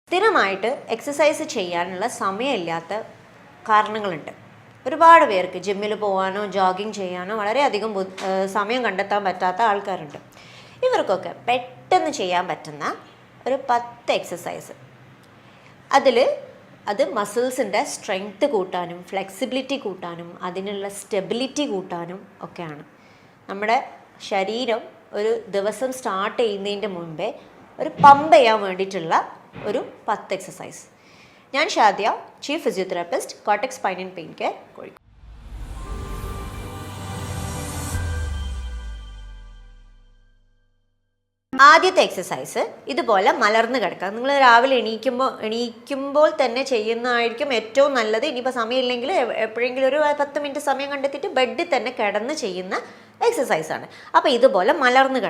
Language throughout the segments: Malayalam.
സ്ഥിരമായിട്ട് എക്സസൈസ് ചെയ്യാനുള്ള സമയമില്ലാത്ത കാരണങ്ങളുണ്ട്. ഒരുപാട് പേർക്ക് ജിമ്മിൽ പോകാനോ ജോഗിങ് ചെയ്യാനോ വളരെയധികം സമയം കണ്ടെത്താൻ പറ്റാത്ത ആൾക്കാരുണ്ട്. ഇവർക്കൊക്കെ പെട്ടെന്ന് ചെയ്യാൻ പറ്റുന്ന ഒരു 10 എക്സസൈസ്, അത് മസിൽസിൻ്റെ സ്ട്രെങ്ത്ത് കൂട്ടാനും ഫ്ലെക്സിബിലിറ്റി കൂട്ടാനും അതിനുള്ള സ്റ്റെബിലിറ്റി കൂട്ടാനും ഒക്കെയാണ്. നമ്മുടെ ശരീരം ഒരു ദിവസം സ്റ്റാർട്ട് ചെയ്യുന്നതിൻ്റെ മുൻപേ ഒരു പമ്പ് ചെയ്യാൻ വേണ്ടിയിട്ടുള്ള ഒരു 10 എക്സസൈസ്. ഞാൻ Shadiya, chief physiotherapist, cortex spine and pain care, Kozhikode. ആദ്യത്തെ എക്സസൈസ് ഇതുപോലെ മലർന്ന് കിടക്കുക. നിങ്ങൾ രാവിലെ എണീക്കുമ്പോൾ തന്നെ ചെയ്യുന്നതായിരിക്കും ഏറ്റവും നല്ലത്. ഇനിയിപ്പോൾ സമയമില്ലെങ്കിൽ എപ്പോഴെങ്കിലും ഒരു 10 മിനിറ്റ് സമയം കണ്ടെത്തിയിട്ട് ബെഡിൽ തന്നെ ചെയ്യുന്ന എക്സസൈസാണ്. അപ്പോൾ ഇതുപോലെ മലർന്ന്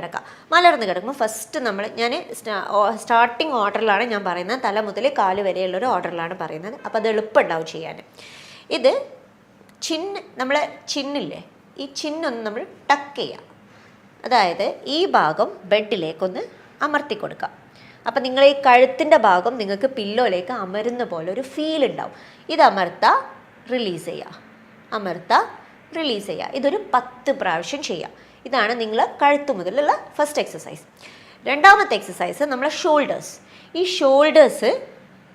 കിടക്കുമ്പോൾ ഫസ്റ്റ് ഞാൻ സ്റ്റാർട്ടിങ് ഓർഡറിലാണ് ഞാൻ പറയുന്നത്. തല മുതൽ കാല് വരെയുള്ളൊരു ഓർഡറിലാണ് പറയുന്നത്. അപ്പോൾ അത് എളുപ്പമുണ്ടാവും ചെയ്യാൻ. ഇത് നമ്മളെ ചിന്നില്ലേ, ഈ ചിന്നൊന്ന് നമ്മൾ ടക്ക് ചെയ്യുക. അതായത് ഈ ഭാഗം ബെഡിലേക്കൊന്ന് അമർത്തി കൊടുക്കുക. അപ്പം നിങ്ങൾ ഈ കഴുത്തിൻ്റെ ഭാഗം നിങ്ങൾക്ക് പില്ലോയിലേക്ക് അമരുന്ന പോലെ ഒരു ഫീൽ ഉണ്ടാവും. ഇത് അമർത്തുക, റിലീസ് ചെയ്യുക. ഇതൊരു 10 പ്രാവശ്യം ചെയ്യുക. ഇതാണ് നിങ്ങൾ കഴുത്ത് മുതലുള്ള ഫസ്റ്റ് എക്സസൈസ്. രണ്ടാമത്തെ എക്സസൈസ് നമ്മളെ ഷോൾഡേഴ്സ്. ഈ ഷോൾഡേഴ്സ്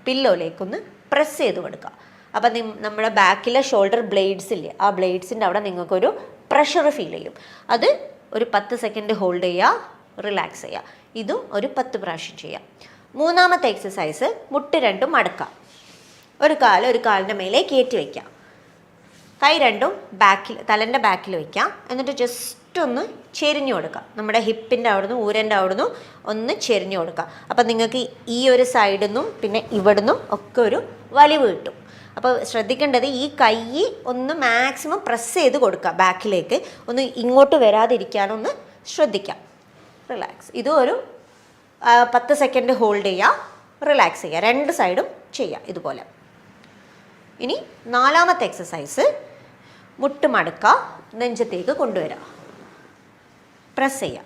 പില്ലോയിലേക്കൊന്ന് പ്രസ് ചെയ്ത് കൊടുക്കുക. അപ്പം നമ്മുടെ ബാക്കിലെ ഷോൾഡർ ബ്ലേഡ്സ് ഇല്ലേ, ആ ബ്ലേഡ്സിൻ്റെ അവിടെ നിങ്ങൾക്കൊരു പ്രഷർ ഫീൽ ചെയ്യും. അത് ഒരു 10 സെക്കൻഡ് ഹോൾഡ് ചെയ്യുക, റിലാക്സ് ചെയ്യുക. ഇതും ഒരു 10 പ്രാവശ്യം ചെയ്യാം. മൂന്നാമത്തെ എക്സസൈസ് മുട്ട് രണ്ടും മടക്കുക. ഒരു കാലിൻ്റെ മേലെ കയറ്റി വയ്ക്കുക. കൈ രണ്ടും തലൻ്റെ ബാക്കിൽ വയ്ക്കാം. എന്നിട്ട് ജസ്റ്റ് ഒന്ന് ചെരിഞ്ഞു കൊടുക്കുക. നമ്മുടെ ഹിപ്പിൻ്റെ അവിടുന്ന് ഊരൻ്റെ അവിടുന്ന് ഒന്ന് ചെരിഞ്ഞു കൊടുക്കുക. അപ്പം നിങ്ങൾക്ക് ഈ ഒരു സൈഡിൽ നിന്നും പിന്നെ ഇവിടുന്നും ഒക്കെ ഒരു വലിവ് കിട്ടും. അപ്പോൾ ശ്രദ്ധിക്കേണ്ടത് ഈ കൈ ഒന്ന് മാക്സിമം പ്രസ് ചെയ്ത് കൊടുക്കുക ബാക്കിലേക്ക്. ഒന്ന് ഇങ്ങോട്ട് വരാതിരിക്കാനൊന്ന് ശ്രദ്ധിക്കാം. റിലാക്സ്. ഇതും ഒരു 10 സെക്കൻഡ് ഹോൾഡ് ചെയ്യുക, റിലാക്സ് ചെയ്യുക. 2 സൈഡും ചെയ്യുക ഇതുപോലെ. ഇനി നാലാമത്തെ എക്സസൈസ് മുട്ട് മടക്കുക, നെഞ്ചത്തേക്ക് കൊണ്ടുവരിക, പ്രസ് ചെയ്യുക.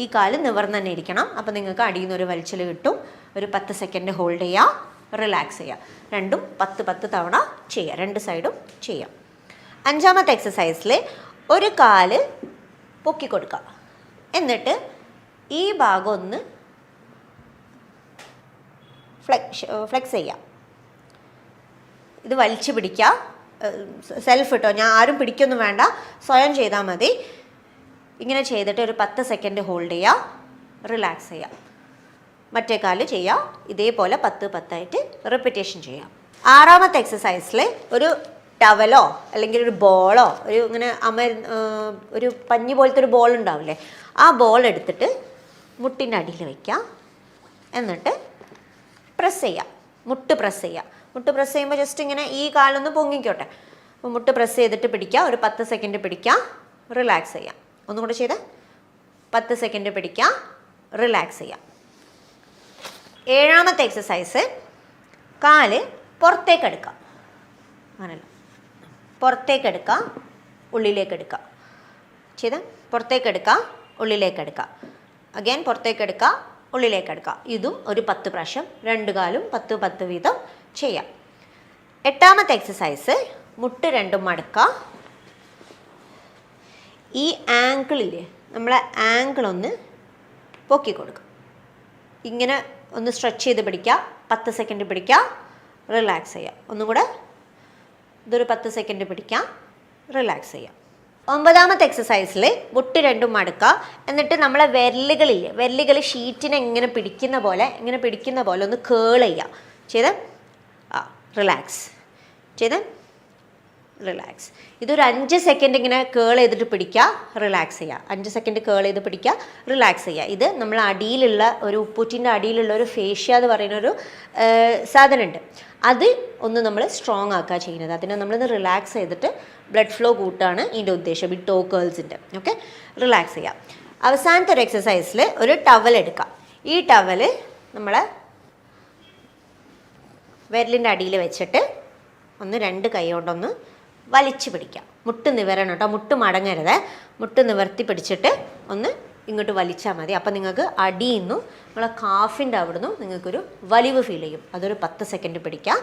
ഈ കാല് നിവർന്ന് തന്നെ ഇരിക്കണം. അപ്പോൾ നിങ്ങൾക്ക് അടിയിൽ നിന്ന് ഒരു വലിച്ചിൽ കിട്ടും. ഒരു 10 സെക്കൻഡ് ഹോൾഡ് ചെയ്യുക, റിലാക്സ് ചെയ്യുക. രണ്ടും 10 തവണ ചെയ്യുക, 2 സൈഡും ചെയ്യാം. അഞ്ചാമത്തെ എക്സസൈസിൽ ഒരു കാല് പൊക്കി കൊടുക്കുക. എന്നിട്ട് ഈ ഭാഗം ഒന്ന് ഫ്ലെക്സ് ചെയ്യുക. ഇത് വലിച്ചു പിടിക്കുക. സെൽഫ് കേട്ടോ, ഞാൻ ആരും പിടിക്കൊന്നും വേണ്ട, സ്വയം ചെയ്താൽ മതി. ഇങ്ങനെ ചെയ്തിട്ട് ഒരു 10 സെക്കൻഡ് ഹോൾഡ് ചെയ്യുക, റിലാക്സ് ചെയ്യുക. മറ്റേ കാല് ചെയ്യുക. ഇതേപോലെ 10 ആയിട്ട് റിപ്പീറ്റേഷൻ ചെയ്യാം. ആറാമത്തെ എക്സസൈസിൽ ഒരു ടവലോ അല്ലെങ്കിൽ ഒരു ബോളോ ഇങ്ങനെ ഒരു പഞ്ഞി പോലത്തെ ഒരു ബോൾ ഉണ്ടാവില്ലേ, ആ ബോൾ എടുത്തിട്ട് മുട്ടിൻ്റെ അടിയിൽ വയ്ക്കുക. എന്നിട്ട് പ്രസ് ചെയ്യുക. മുട്ട് പ്രസ് ചെയ്യുമ്പോൾ ജസ്റ്റ് ഇങ്ങനെ ഈ കാലൊന്ന് പൊങ്ങിക്കോട്ടെ. അപ്പോൾ മുട്ട് പ്രസ് ചെയ്തിട്ട് പിടിക്കുക. ഒരു 10 സെക്കൻഡ് പിടിക്കുക, റിലാക്സ് ചെയ്യാം. ഒന്നും കൂടെ ചെയ്ത് 10 സെക്കൻഡ് പിടിക്കുക, റിലാക്സ് ചെയ്യാം. ഏഴാമത്തെ എക്സസൈസ് കാല് പുറത്തേക്കെടുക്കുക. അങ്ങനല്ല, പുറത്തേക്കെടുക്കുക, ഉള്ളിലേക്കെടുക്കുക. ചെയ്ത് പുറത്തേക്കെടുക്കുക, ഉള്ളിലേക്കെടുക്കുക. അഗൈൻ പുറത്തേക്കെടുക്കുക, ഉള്ളിലേക്കെടുക്കുക. ഇതും ഒരു 10 പ്രാവശ്യം 2 കാലും 10 വീതം ചെയ്യാം. എട്ടാമത്തെ എക്സസൈസ് മുട്ട് രണ്ടും മടക്കുക. ഈ ആങ്കിളില്ലേ, നമ്മളെ ആങ്കിളൊന്ന് പൊക്കി കൊടുക്കുക. ഇങ്ങനെ ഒന്ന് സ്ട്രെച്ച് ചെയ്ത് പിടിക്കുക. 10 സെക്കൻഡ് പിടിക്കുക, റിലാക്സ് ചെയ്യുക. ഒന്നും കൂടെ ഇതൊരു 10 സെക്കൻഡ് പിടിക്കുക, റിലാക്സ് ചെയ്യുക. ഒമ്പതാമത്തെ എക്സസൈസിൽ മുട്ട് രണ്ടും മടക്കുക. എന്നിട്ട് നമ്മളെ വിരലുകൾ ഷീറ്റിനെ ഇങ്ങനെ പിടിക്കുന്ന പോലെ ഒന്ന് കേൾ ചെയ്യുക. ചെയ്ത് റിലാക്സ്. ഇതൊരു 5 സെക്കൻഡ് ഇങ്ങനെ കേൾ ചെയ്തിട്ട് പിടിക്കുക, റിലാക്സ് ചെയ്യുക. 5 സെക്കൻഡ് കേൾ ചെയ്ത് പിടിക്കുക, റിലാക്സ് ചെയ്യുക. ഇത് നമ്മൾ അടിയിലുള്ള ഒരു ഉപ്പൂറ്റിൻ്റെ അടിയിലുള്ള ഒരു ഫേഷ്യ എന്ന് പറയുന്നൊരു സാധനമുണ്ട്. അത് ഒന്ന് നമ്മൾ സ്ട്രോങ് ആക്കുക ചെയ്യുന്നത്. അതിനെ നമ്മളൊന്ന് റിലാക്സ് ചെയ്തിട്ട് ബ്ലഡ് ഫ്ലോ കൂട്ടാണ് ഇതിൻ്റെ ഉദ്ദേശം, ഈ ടോ കേൾസിൻ്റെ. ഓക്കെ, റിലാക്സ് ചെയ്യുക. അവസാനത്തെ ഒരു എക്സസൈസിൽ ഒരു ടവൽ എടുക്കുക. ഈ ടവൽ നമ്മളെ വിരലിൻ്റെ അടിയിൽ വെച്ചിട്ട് ഒന്ന് 2 കൈ കൊണ്ടൊന്ന് വലിച്ചു പിടിക്കുക. മുട്ട് നിവരണം കേട്ടോ, മുട്ട് മടങ്ങരുത്. മുട്ട് നിവർത്തി പിടിച്ചിട്ട് ഒന്ന് ഇങ്ങോട്ട് വലിച്ചാൽ മതി. അപ്പം നിങ്ങൾക്ക് അടിയിൽ നിന്നും നിങ്ങളെ കാഫിൻ്റെ അവിടെ നിന്നും നിങ്ങൾക്കൊരു വലിവ് ഫീൽ ചെയ്യും. അതൊരു 10 സെക്കൻഡ് പിടിക്കുക,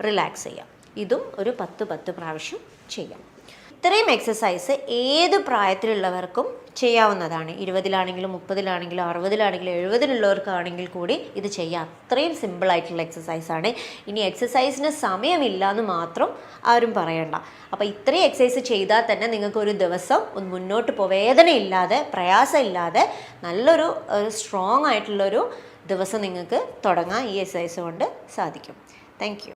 റിലാക്സ് ചെയ്യാം. ഇതും ഒരു 10 പ്രാവശ്യം ചെയ്യാം. ഇത്രയും എക്സസൈസ് ഏത് പ്രായത്തിലുള്ളവർക്കും ചെയ്യാവുന്നതാണ്. 20-ലാണെങ്കിലും 30-ലാണെങ്കിലും 60-ലാണെങ്കിലും 70-ലുള്ളവർക്കാണെങ്കിൽ കൂടി ഇത് ചെയ്യാം. അത്രയും സിമ്പിളായിട്ടുള്ള എക്സസൈസാണ്. ഇനി എക്സസൈസിന് സമയമില്ല എന്ന് മാത്രം ആരും പറയണ്ട. അപ്പോൾ ഇത്രയും എക്സസൈസ് ചെയ്താൽ തന്നെ നിങ്ങൾക്കൊരു ദിവസം മുന്നോട്ട് വേദനയില്ലാതെ പ്രയാസമില്ലാതെ നല്ലൊരു സ്ട്രോങ് ആയിട്ടുള്ളൊരു ദിവസം നിങ്ങൾക്ക് തുടങ്ങാൻ ഈ എക്സസൈസ് കൊണ്ട് സാധിക്കും. Thank you.